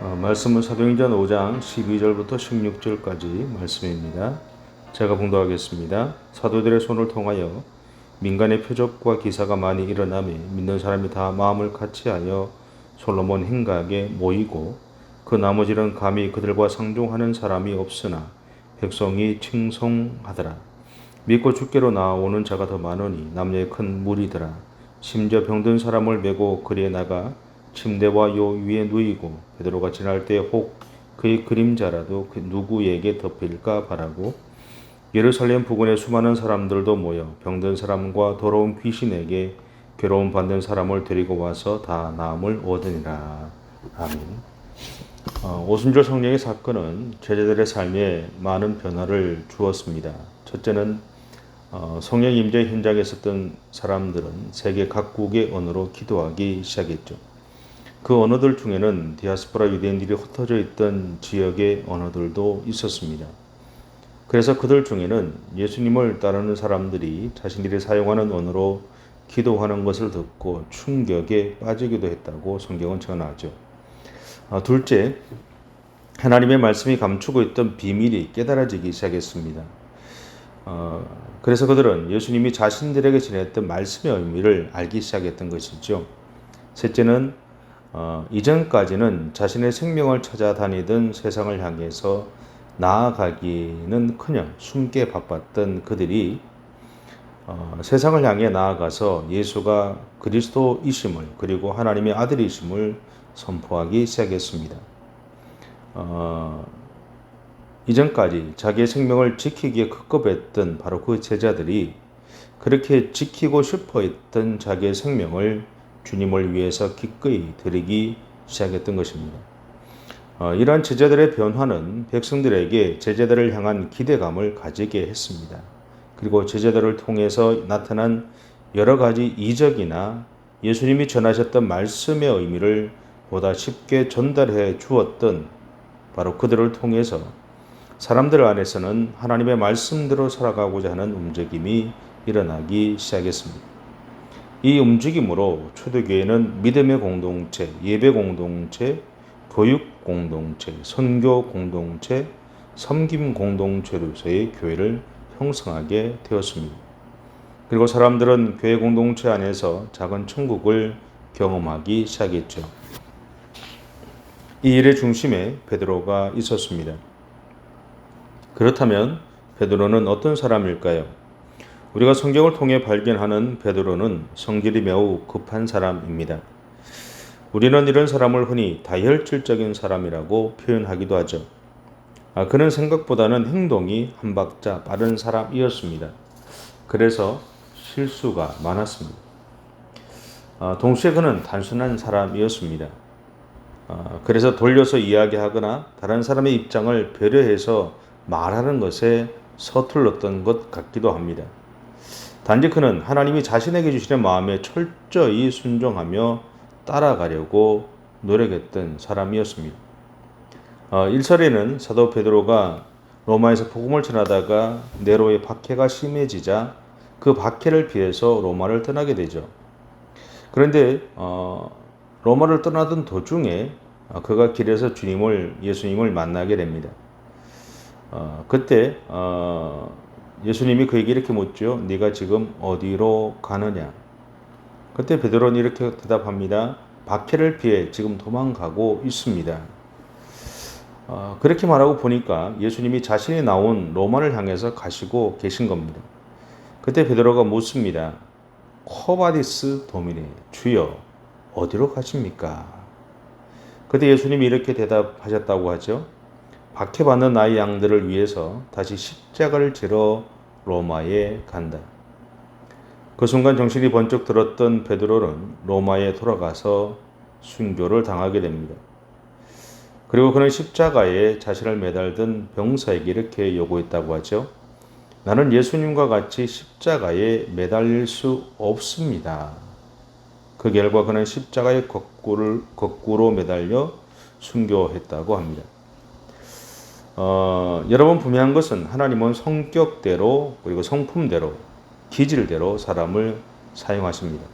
말씀은 사도행전 5장 12절부터 16절까지 말씀입니다. 제가 봉독하겠습니다. 사도들의 손을 통하여 민간의 표적과 기사가 많이 일어나며 믿는 사람이 다 마음을 같이하여 솔로몬 행각에 모이고 그 나머지는 감히 그들과 상종하는 사람이 없으나 백성이 칭송하더라. 믿고 주께로 나오는 자가 더 많으니 남녀의 큰 무리더라. 심지어 병든 사람을 메고 거리에 나가 침대와 요 위에 누이고 베드로가 지날 때 혹 그의 그림자라도 누구에게 덮일까 바라고 예루살렘 부근에 수많은 사람들도 모여 병든 사람과 더러운 귀신에게 괴로움 받는 사람을 데리고 와서 다 나음을 얻으니라. 아멘. 오순절 성령의 사건은 제자들의 삶에 많은 변화를 주었습니다. 첫째는 성령 임재 현장에 있었던 사람들은 세계 각국의 언어로 기도하기 시작했죠. 그 언어들 중에는 디아스포라 유대인들이 흩어져 있던 지역의 언어들도 있었습니다. 그래서 그들 중에는 예수님을 따르는 사람들이 자신들이 사용하는 언어로 기도하는 것을 듣고 충격에 빠지기도 했다고 성경은 전하죠. 둘째, 하나님의 말씀이 감추고 있던 비밀이 깨달아지기 시작했습니다. 그래서 그들은 예수님이 자신들에게 지냈던 말씀의 의미를 알기 시작했던 것이죠. 셋째는 이전까지는 자신의 생명을 찾아다니던 세상을 향해서 나아가기는커녕 숨게 바빴던 그들이 세상을 향해 나아가서 예수가 그리스도이심을 그리고 하나님의 아들이심을 선포하기 시작했습니다. 이전까지 자기의 생명을 지키기에 급급했던 바로 그 제자들이 그렇게 지키고 싶어 했던 자기의 생명을 주님을 위해서 기꺼이 드리기 시작했던 것입니다. 이러한 제자들의 변화는 백성들에게 제자들을 향한 기대감을 가지게 했습니다. 그리고 제자들을 통해서 나타난 여러 가지 이적이나 예수님이 전하셨던 말씀의 의미를 보다 쉽게 전달해 주었던 바로 그들을 통해서 사람들 안에서는 하나님의 말씀대로 살아가고자 하는 움직임이 일어나기 시작했습니다. 이 움직임으로 초대교회는 믿음의 공동체, 예배 공동체, 교육 공동체, 선교 공동체, 섬김 공동체로서의 교회를 형성하게 되었습니다. 그리고 사람들은 교회 공동체 안에서 작은 천국을 경험하기 시작했죠. 이 일의 중심에 베드로가 있었습니다. 그렇다면 베드로는 어떤 사람일까요? 우리가 성경을 통해 발견하는 베드로는 성질이 매우 급한 사람입니다. 우리는 이런 사람을 흔히 다혈질적인 사람이라고 표현하기도 하죠. 그는 생각보다는 행동이 한 박자 빠른 사람이었습니다. 그래서 실수가 많았습니다. 동시에 그는 단순한 사람이었습니다. 그래서 돌려서 이야기하거나 다른 사람의 입장을 배려해서 말하는 것에 서툴렀던 것 같기도 합니다. 단지 그는 하나님이 자신에게 주시는 마음에 철저히 순종하며 따라가려고 노력했던 사람이었습니다. 1절에는 사도 베드로가 로마에서 복음을 전하다가 네로의 박해가 심해지자 그 박해를 피해서 로마를 떠나게 되죠. 그런데 로마를 떠나던 도중에 그가 길에서 예수님을 만나게 됩니다. 그때 예수님이 그에게 이렇게 묻죠. 네가 지금 어디로 가느냐? 그때 베드로는 이렇게 대답합니다. 박해를 피해 지금 도망가고 있습니다. 그렇게 말하고 보니까 예수님이 자신이 나온 로마를 향해서 가시고 계신 겁니다. 그때 베드로가 묻습니다. 코바디스 도미네, 주여 어디로 가십니까? 그때 예수님이 이렇게 대답하셨다고 하죠. 박해받는 나의 양들을 위해서 다시 십자가를 지러 로마에 간다. 그 순간 정신이 번쩍 들었던 베드로는 로마에 돌아가서 순교를 당하게 됩니다. 그리고 그는 십자가에 자신을 매달던 병사에게 이렇게 요구했다고 하죠. 나는 예수님과 같이 십자가에 매달릴 수 없습니다. 그 결과 그는 십자가에 거꾸로 매달려 순교했다고 합니다. 여러분 분명한 것은 하나님은 성격대로 그리고 성품대로 기질대로 사람을 사용하십니다.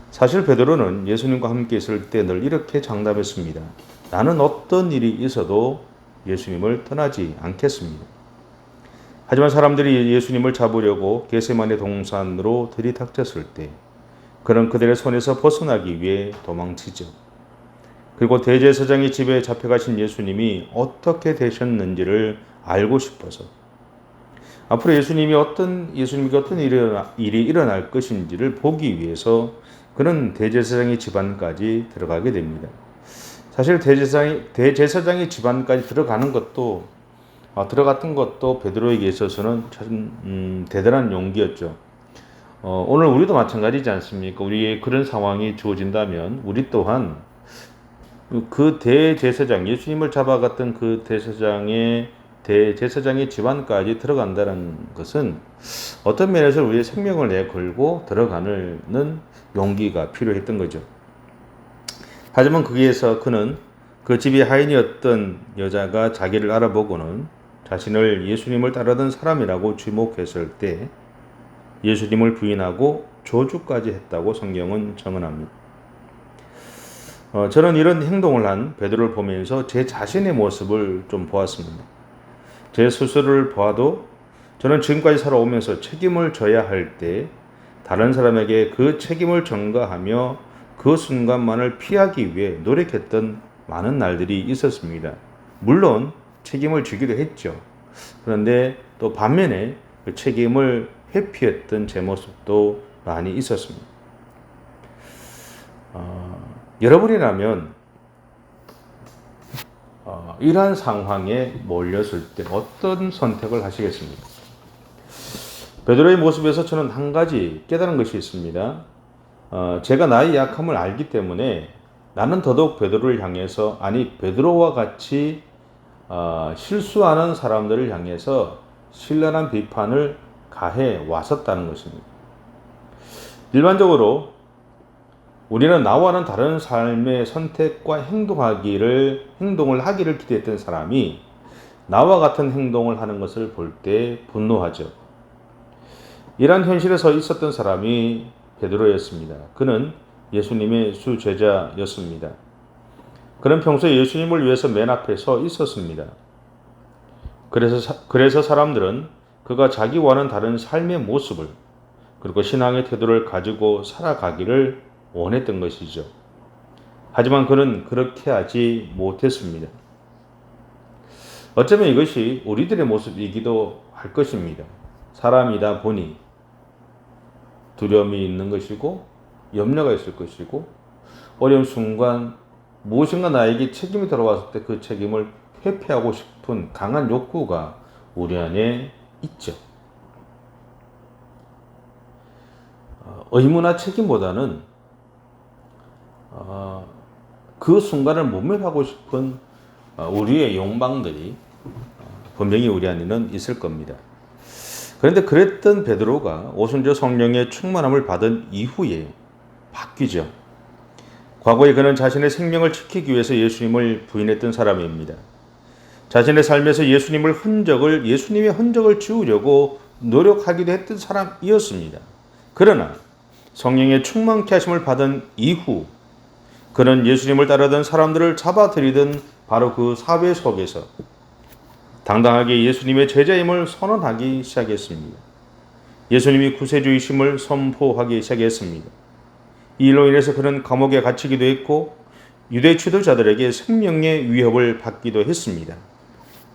사실 베드로는 예수님과 함께 있을 때 늘 이렇게 장담했습니다. 나는 어떤 일이 있어도 예수님을 떠나지 않겠습니다. 하지만 사람들이 예수님을 잡으려고 겟세마네 동산으로 들이닥쳤을 때 그는 그들의 손에서 벗어나기 위해 도망치죠. 그리고 대제사장의 집에 잡혀가신 예수님이 어떻게 되셨는지를 알고 싶어서 앞으로 예수님에게 어떤 일이 일어날 것인지를 보기 위해서 그는 대제사장의 집안까지 들어가게 됩니다. 사실 대제사장의 집안까지 들어갔던 것도 베드로에게 있어서는 참 대단한 용기였죠. 오늘 우리도 마찬가지지 않습니까? 우리의 그런 상황이 주어진다면 우리 또한 그 대제사장, 예수님을 잡아갔던 그 대제사장의 집안까지 들어간다는 것은 어떤 면에서 우리의 생명을 내걸고 들어가는 용기가 필요했던 거죠. 하지만 거기에서 그는 그 집이 하인이었던 여자가 자기를 알아보고는 자신을 예수님을 따르던 사람이라고 주목했을 때 예수님을 부인하고 저주까지 했다고 성경은 증언합니다. 저는 이런 행동을 한 베드로를 보면서 제 자신의 모습을 좀 보았습니다. 제 스스로를 보아도 저는 지금까지 살아오면서 책임을 져야 할 때 다른 사람에게 그 책임을 전가하며 그 순간만을 피하기 위해 노력했던 많은 날들이 있었습니다. 물론 책임을 지기도 했죠. 그런데 또 반면에 그 책임을 회피했던 제 모습도 많이 있었습니다. 여러분이라면 이러한 상황에 몰렸을 때 어떤 선택을 하시겠습니까? 베드로의 모습에서 저는 한 가지 깨달은 것이 있습니다. 제가 나의 약함을 알기 때문에 나는 더더욱 베드로를 향해서 베드로와 같이 실수하는 사람들을 향해서 신랄한 비판을 가해 왔었다는 것입니다. 일반적으로 우리는 나와는 다른 삶의 선택과 행동을 하기를 기대했던 사람이 나와 같은 행동을 하는 것을 볼 때 분노하죠. 이러한 현실에 서 있었던 사람이 베드로였습니다. 그는 예수님의 수제자였습니다. 그는 평소에 예수님을 위해서 맨 앞에 서 있었습니다. 그래서 사람들은 그가 자기와는 다른 삶의 모습을 그리고 신앙의 태도를 가지고 살아가기를 원했던 것이죠. 하지만 그는 그렇게 하지 못했습니다. 어쩌면 이것이 우리들의 모습이기도 할 것입니다. 사람이다 보니 두려움이 있는 것이고 염려가 있을 것이고 어려운 순간 무엇인가 나에게 책임이 들어왔을 때 그 책임을 회피하고 싶은 강한 욕구가 우리 안에 있죠. 의무나 책임보다는 그 순간을 모면하고 싶은 우리의 욕망들이 분명히 우리 안에는 있을 겁니다. 그런데 그랬던 베드로가 오순절 성령의 충만함을 받은 이후에 바뀌죠. 과거에 그는 자신의 생명을 지키기 위해서 예수님을 부인했던 사람입니다. 자신의 삶에서 예수님의 흔적을 지우려고 노력하기도 했던 사람이었습니다. 그러나 성령의 충만케 하심을 받은 이후 그는 예수님을 따르던 사람들을 잡아들이던 바로 그 사회 속에서 당당하게 예수님의 제자임을 선언하기 시작했습니다. 예수님이 구세주이심을 선포하기 시작했습니다. 이 일로 인해서 그는 감옥에 갇히기도 했고 유대 지도자들에게 생명의 위협을 받기도 했습니다.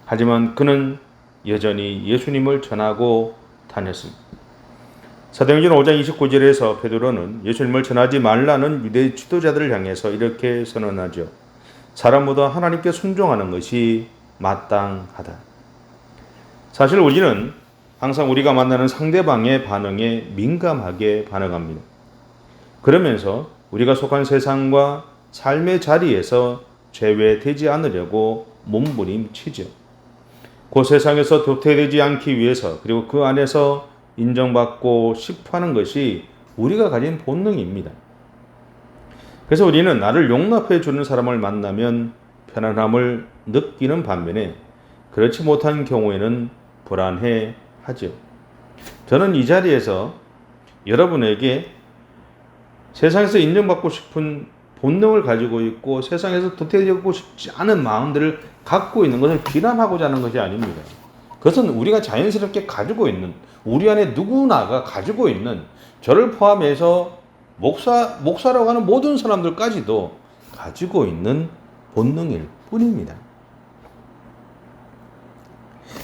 하지만 그는 여전히 예수님을 전하고 다녔습니다. 사도행전 5장 29절에서 베드로는 예수님을 전하지 말라는 유대 지도자들을 향해서 이렇게 선언하죠. 사람보다 하나님께 순종하는 것이 마땅하다. 사실 우리는 항상 우리가 만나는 상대방의 반응에 민감하게 반응합니다. 그러면서 우리가 속한 세상과 삶의 자리에서 제외되지 않으려고 몸부림치죠. 그 세상에서 도태되지 않기 위해서 그리고 그 안에서 인정받고 싶어하는 것이 우리가 가진 본능입니다. 그래서 우리는 나를 용납해 주는 사람을 만나면 편안함을 느끼는 반면에 그렇지 못한 경우에는 불안해 하죠. 저는 이 자리에서 여러분에게 세상에서 인정받고 싶은 본능을 가지고 있고 세상에서 도태되고 싶지 않은 마음들을 갖고 있는 것을 비난하고자 하는 것이 아닙니다. 그것은 우리가 자연스럽게 가지고 있는, 우리 안에 누구나가 가지고 있는, 저를 포함해서 목사라고 하는 모든 사람들까지도 가지고 있는 본능일 뿐입니다.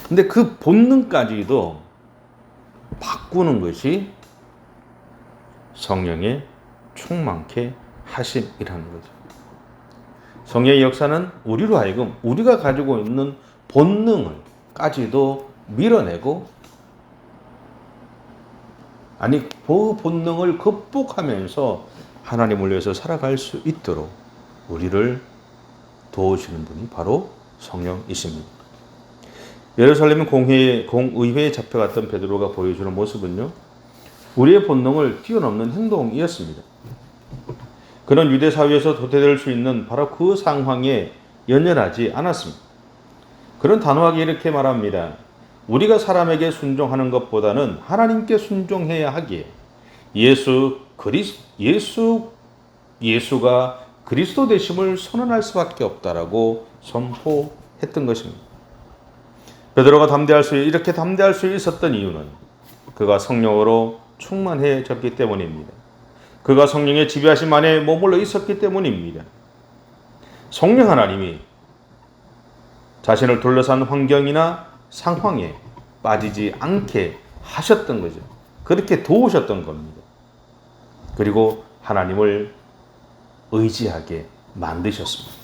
근데 그 본능까지도 바꾸는 것이 성령의 충만케 하심이라는 거죠. 성령의 역사는 우리로 하여금 우리가 가지고 있는 본능을까지도 밀어내고, 아니 그 본능을 극복하면서 하나님을 위해서 살아갈 수 있도록 우리를 도우시는 분이 바로 성령이십니다. 예루살렘 공의회에 잡혀갔던 베드로가 보여주는 모습은요, 우리의 본능을 뛰어넘는 행동이었습니다. 그는 유대 사회에서 도태될 수 있는 바로 그 상황에 연연하지 않았습니다. 그는 단호하게 이렇게 말합니다. 우리가 사람에게 순종하는 것보다는 하나님께 순종해야 하기에 예수가 그리스도 되심을 선언할 수밖에 없다라고 선포했던 것입니다. 베드로가 이렇게 담대할 수 있었던 이유는 그가 성령으로 충만해졌기 때문입니다. 그가 성령의 지배하심 안에 머물러 있었기 때문입니다. 성령 하나님이 자신을 둘러싼 환경이나 상황에 빠지지 않게 하셨던 거죠. 그렇게 도우셨던 겁니다. 그리고 하나님을 의지하게 만드셨습니다.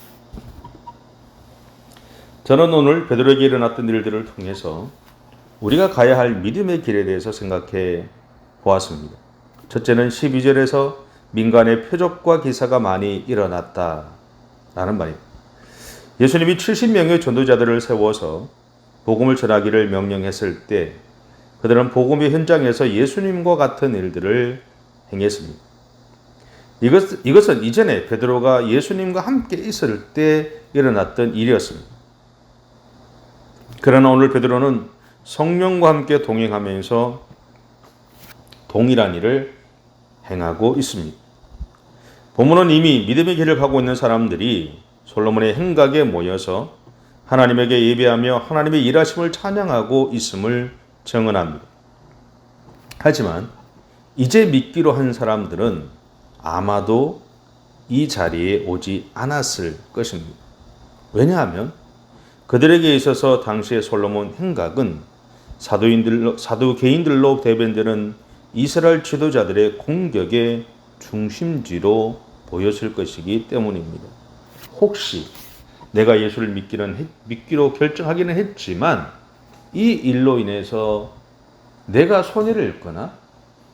저는 오늘 베드로에게 일어났던 일들을 통해서 우리가 가야 할 믿음의 길에 대해서 생각해 보았습니다. 첫째는 12절에서 민간의 표적과 기사가 많이 일어났다라는 말입니다. 예수님이 70명의 전도자들을 세워서 복음을 전하기를 명령했을 때 그들은 복음의 현장에서 예수님과 같은 일들을 행했습니다. 이것은 이전에 베드로가 예수님과 함께 있을 때 일어났던 일이었습니다. 그러나 오늘 베드로는 성령과 함께 동행하면서 동일한 일을 행하고 있습니다. 본문은 이미 믿음의 길을 가고 있는 사람들이 솔로몬의 행각에 모여서 하나님에게 예배하며 하나님의 일하심을 찬양하고 있음을 증언합니다. 하지만 이제 믿기로 한 사람들은 아마도 이 자리에 오지 않았을 것입니다. 왜냐하면 그들에게 있어서 당시의 솔로몬 행각은 사두개인들로 대변되는 이스라엘 지도자들의 공격의 중심지로 보였을 것이기 때문입니다. 혹시 내가 예수를 믿기로 결정하기는 했지만 이 일로 인해서 내가 손해를 입거나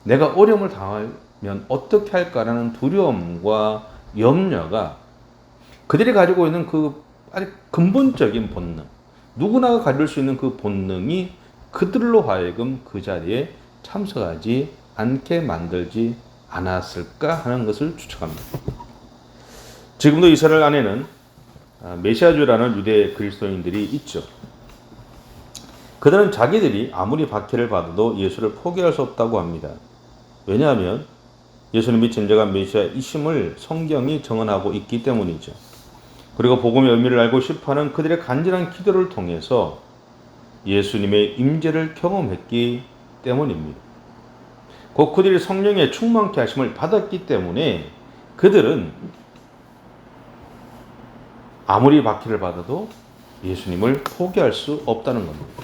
내가 어려움을 당하면 어떻게 할까라는 두려움과 염려가 그들이 가지고 있는 그 아주 근본적인 본능, 누구나가 가질 수 있는 그 본능이 그들로 하여금 그 자리에 참석하지 않게 만들지 않았을까 하는 것을 추측합니다. 지금도 이스라엘 안에는 메시아주라는 유대 그리스도인들이 있죠. 그들은 자기들이 아무리 박해를 받아도 예수를 포기할 수 없다고 합니다. 왜냐하면 예수님이 진정한 메시아이심을 성경이 증언하고 있기 때문이죠. 그리고 복음의 의미를 알고 싶어하는 그들의 간절한 기도를 통해서 예수님의 임재를 경험했기 때문입니다. 곧 그들이 성령의 충만케 하심을 받았기 때문에 그들은 아무리 박해를 받아도 예수님을 포기할 수 없다는 겁니다.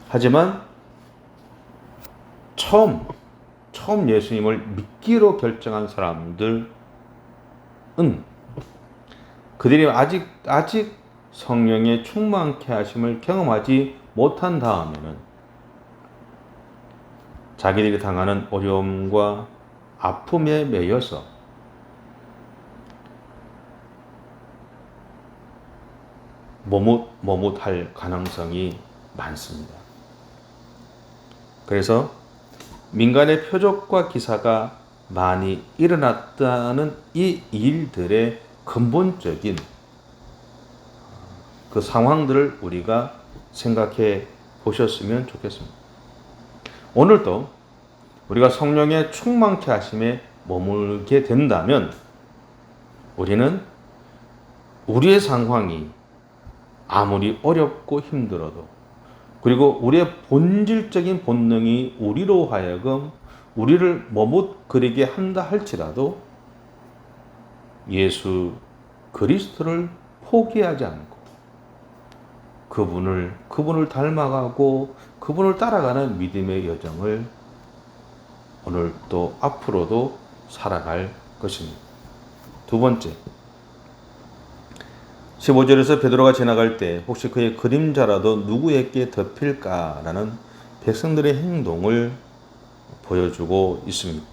하지만 처음 예수님을 믿기로 결정한 사람들은 그들이 아직 성령의 충만케 하심을 경험하지 못한 다음에는 자기들이 당하는 어려움과 아픔에 매여서 머뭇할 가능성이 많습니다. 그래서 민간의 표적과 기사가 많이 일어났다는 이 일들의 근본적인 그 상황들을 우리가 생각해 보셨으면 좋겠습니다. 오늘도 우리가 성령의 충만케 하심에 머물게 된다면 우리는 우리의 상황이 아무리 어렵고 힘들어도, 그리고 우리의 본질적인 본능이 우리로 하여금 우리를 머뭇거리게 한다 할지라도 예수 그리스도를 포기하지 않고 그분을 닮아가고 그분을 따라가는 믿음의 여정을 오늘 또 앞으로도 살아갈 것입니다. 두 번째, 15절에서 베드로가 지나갈 때 혹시 그의 그림자라도 누구에게 덮일까라는 백성들의 행동을 보여주고 있습니다.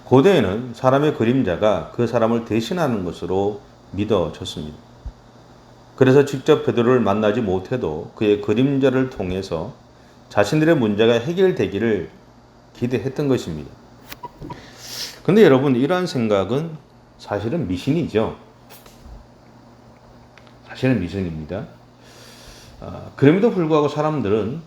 고대에는 사람의 그림자가 그 사람을 대신하는 것으로 믿어졌습니다. 그래서 직접 베드로를 만나지 못해도 그의 그림자를 통해서 자신들의 문제가 해결되기를 기대했던 것입니다. 근데 여러분, 이러한 생각은 사실은 미신이죠. 사실은 미신입니다. 그럼에도 불구하고 사람들은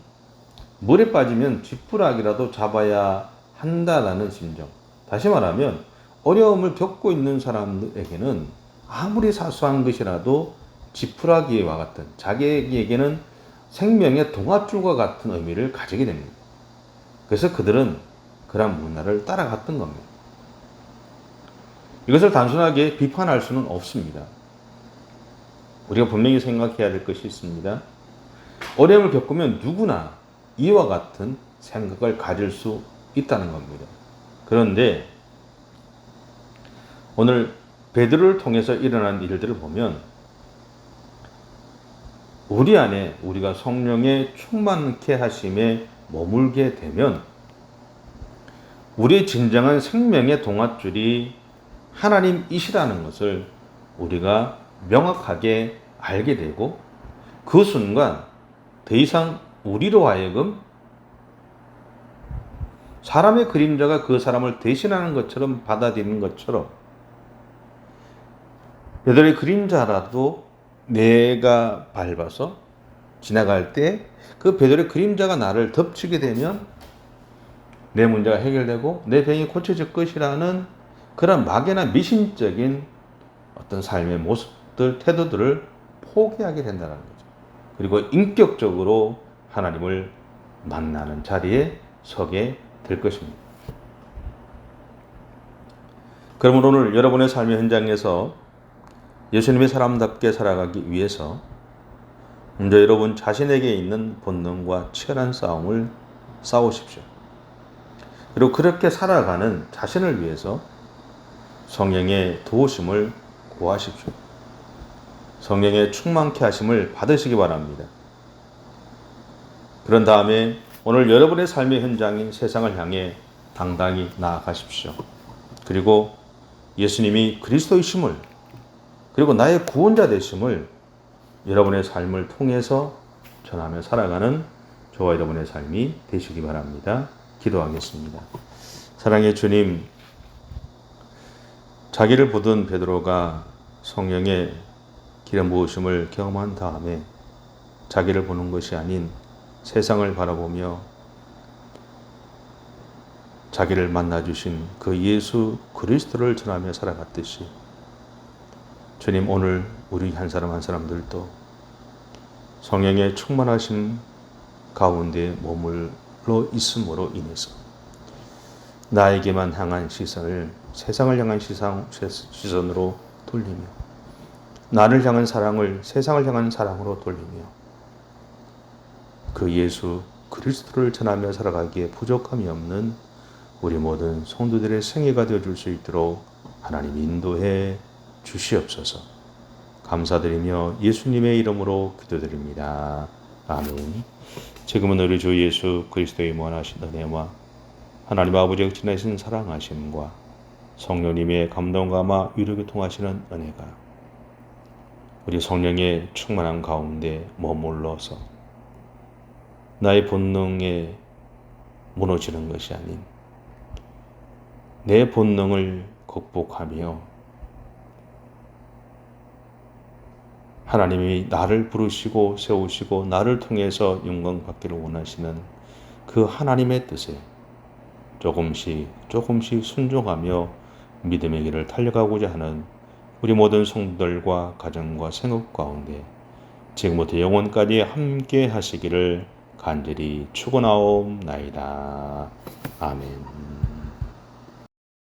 물에 빠지면 지푸라기라도 잡아야 한다라는 심정. 다시 말하면 어려움을 겪고 있는 사람들에게는 아무리 사소한 것이라도 지푸라기와 같은, 자기에게는 생명의 동아줄과 같은 의미를 가지게 됩니다. 그래서 그들은 그런 문화를 따라갔던 겁니다. 이것을 단순하게 비판할 수는 없습니다. 우리가 분명히 생각해야 될 것이 있습니다. 어려움을 겪으면 누구나 이와 같은 생각을 가질 수 있다는 겁니다. 그런데 오늘 베드로를 통해서 일어난 일들을 보면 우리 안에 우리가 성령의 충만케 하심에 머물게 되면 우리의 진정한 생명의 동아줄이 하나님이시라는 것을 우리가 명확하게 알게 되고, 그 순간 더 이상 우리로 하여금 사람의 그림자가 그 사람을 대신하는 것처럼 받아들이는 것처럼 베드로의 그림자라도 내가 밟아서 지나갈 때 그 베드로의 그림자가 나를 덮치게 되면 내 문제가 해결되고 내 병이 고쳐질 것이라는 그런 막연한 미신적인 어떤 삶의 모습들, 태도들을 포기하게 된다는 거죠. 그리고 인격적으로 하나님을 만나는 자리에 서게 될 것입니다. 그러므로 오늘 여러분의 삶의 현장에서 예수님의 사람답게 살아가기 위해서 먼저 여러분 자신에게 있는 본능과 치열한 싸움을 싸우십시오. 그리고 그렇게 살아가는 자신을 위해서 성령의 도우심을 구하십시오. 성령의 충만케 하심을 받으시기 바랍니다. 그런 다음에 오늘 여러분의 삶의 현장인 세상을 향해 당당히 나아가십시오. 그리고 예수님이 그리스도이심을, 그리고 나의 구원자 되심을 여러분의 삶을 통해서 전하며 살아가는 저와 여러분의 삶이 되시기 바랍니다. 기도하겠습니다. 사랑의 주님, 자기를 부든 베드로가 성령의 기름 부으심을 경험한 다음에 자기를 보는 것이 아닌 세상을 바라보며 자기를 만나주신 그 예수 그리스도를 전하며 살아갔듯이, 주님, 오늘 우리 한 사람 한 사람들도 성령의 충만하심 가운데 머물러 있음으로 인해서 나에게만 향한 시선을 세상을 향한 시선으로 돌리며, 나를 향한 사랑을 세상을 향한 사랑으로 돌리며, 그 예수 그리스도를 전하며 살아가기에 부족함이 없는 우리 모든 성도들의 생애가 되어줄 수 있도록 하나님 인도해 주시옵소서. 감사드리며 예수님의 이름으로 기도드립니다. 아멘. 지금은 우리 주 예수 그리스도의 무한하신 은혜와 하나님 아버지의 지나신 사랑하심과 성령님의 감동감화 위로 통하시는 은혜가 우리 성령의 충만한 가운데 머물러서 나의 본능에 무너지는 것이 아닌 내 본능을 극복하며 하나님이 나를 부르시고 세우시고 나를 통해서 영광 받기를 원하시는 그 하나님의 뜻에 조금씩 순종하며 믿음의 길을 달려가고자 하는 우리 모든 성도들과 가정과 생업 가운데 지금부터 영원까지 함께 하시기를 간절히 축원하옵나이다. 아멘.